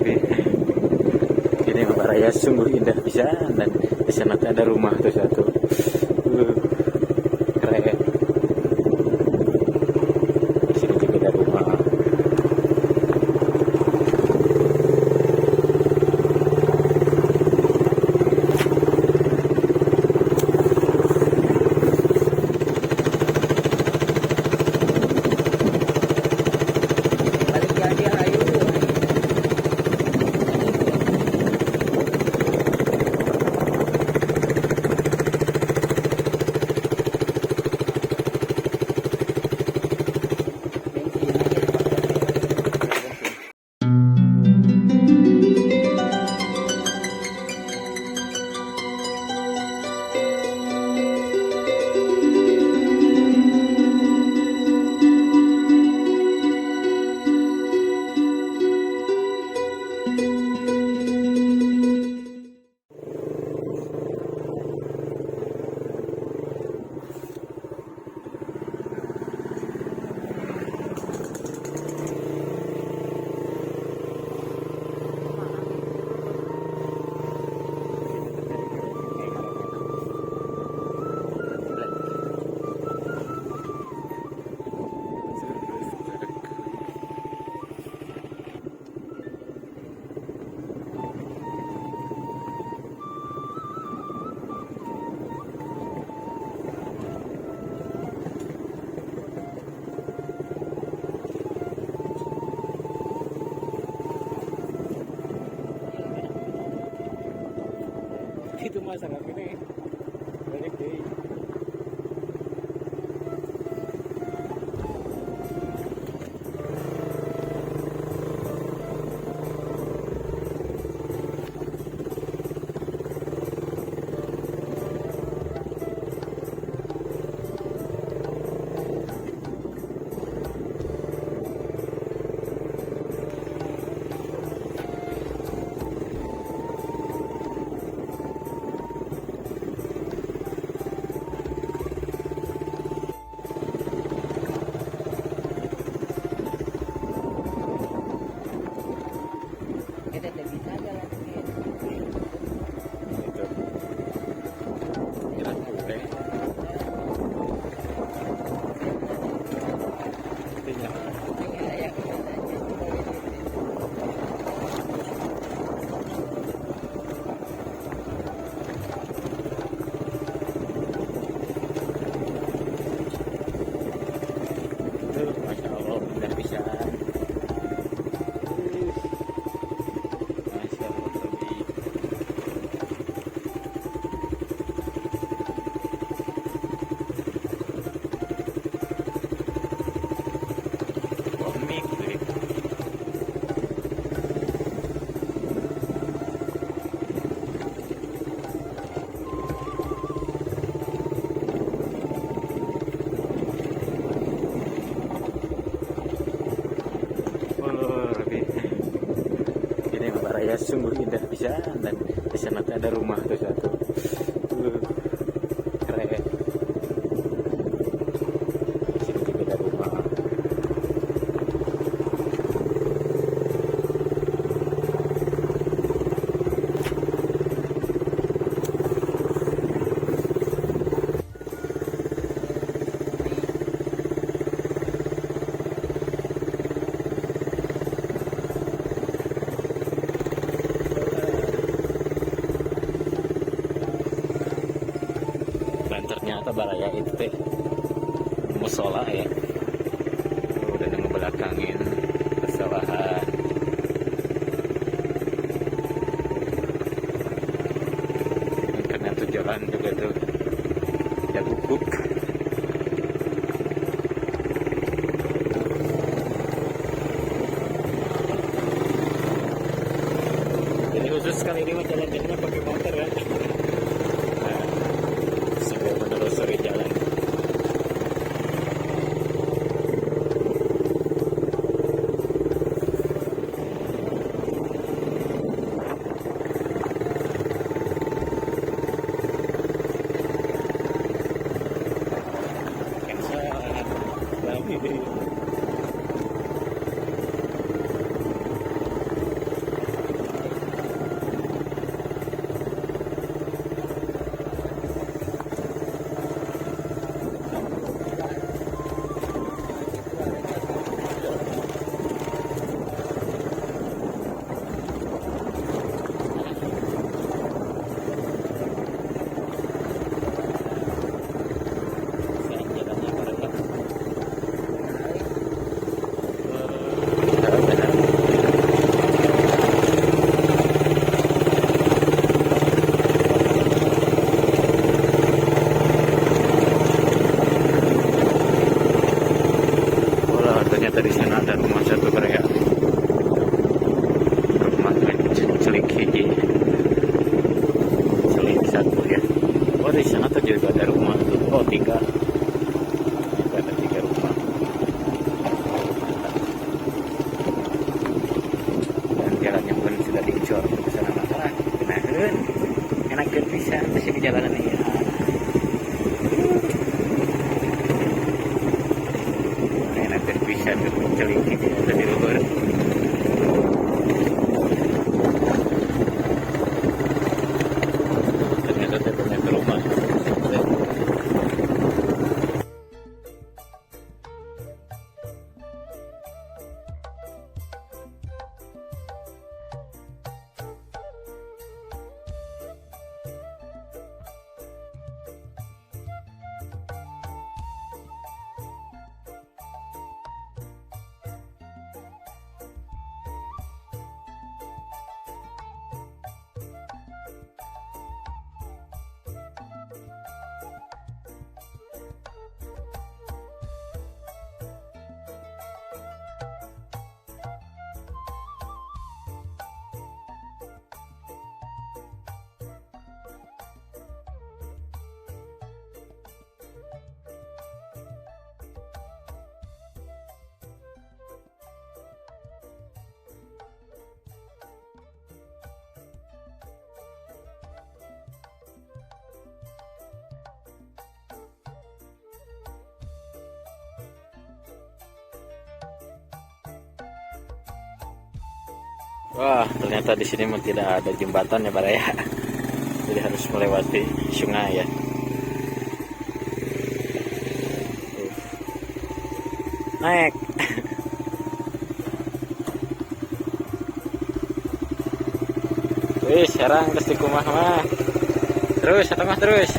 lebih ini Mbak Raya sungguh indah bisa, dan di sana ada rumah tuh satu. Keren. Di sini juga ada rumah. Itu masalah ini banyak deh. Masya Allah, udah bisa. Masya Allah, lebih. Komik, tuh. Raya sungguh indah bisa, dan di sana ada rumah tuh satu. Keren. Di sini juga ada rumah. Ternyata Baraya itu teh musola ya, udah ngebelakangin pesawahan. Karena tuh jalan juga tuh ada gubuk. Jadi khusus kali ini jalan-jalannya pakai motor ya. Menelusuri jalan. Wah, ternyata di sini tidak ada jembatan ya Baraya. Jadi harus melewati sungai ya. Naik. Wih, sekarang terus di kumah mah. Terus, atau mah terus.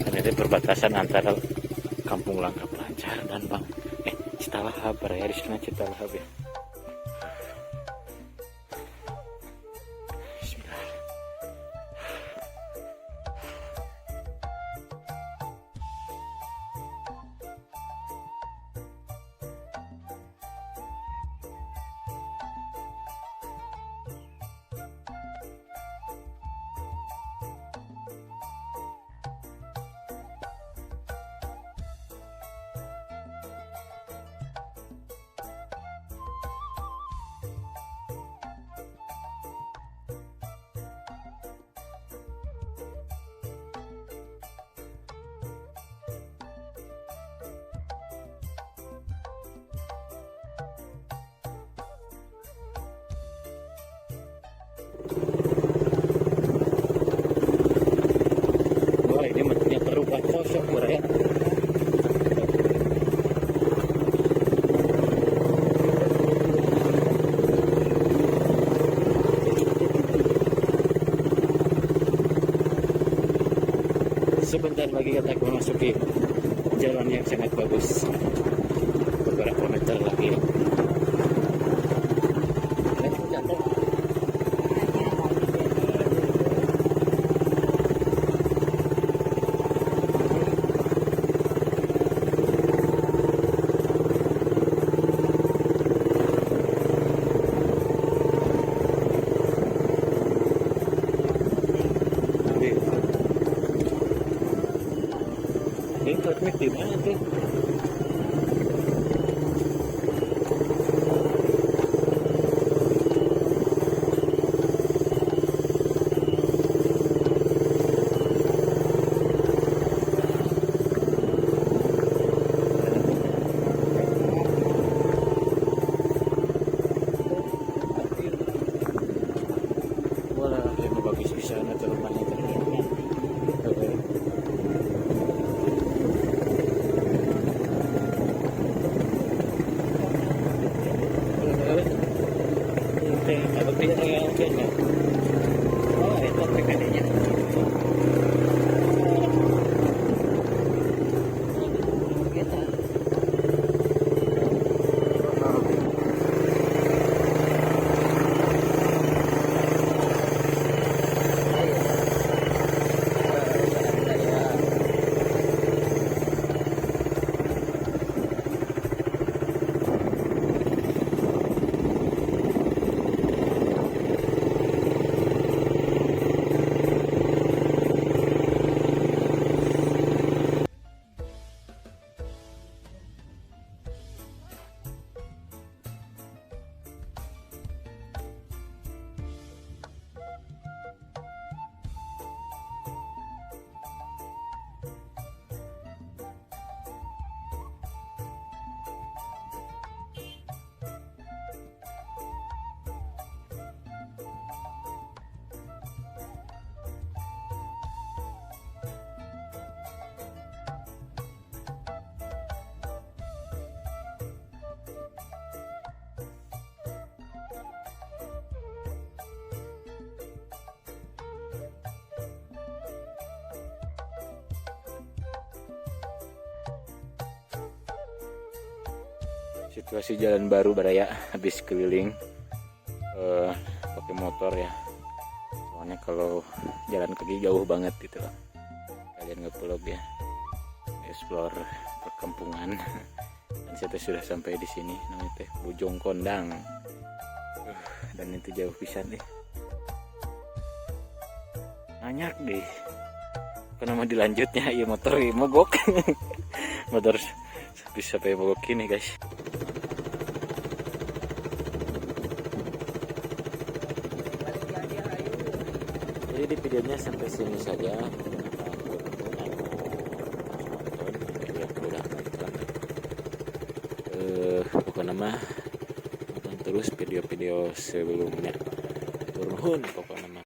Dan ini perbatasan antara Kampung Langka Pelajar dan Citalahap, Baraya di sana Citalahap ya. Wah, ini mestinya terubah kosong Baraya. Sebentar lagi kita memasuki jalan yang sangat bagus. Beberapa meter lagi. Ini truknya di mana tuh? Wah, yang bagus di sana tuh rumahnya tuh. Oh, itu PKD-nya. Situasi jalan baru Baraya, habis keliling pakai motor ya. Soalnya kalau jalan kaki jauh banget gitu loh. Kalian nge-vlog ya, explore perkampungan. Dan saya sudah sampai di sini, namanya teh Bojong Kondang. Dan itu jauh pisan deh. Banyak deh. Kenapa dilanjutnya ya motor mogok. Motor bisa sampai mogok ini guys. Jadi di videonya sampai sini saja. nama nonton terus video-video sebelumnya. Turun pokoknya.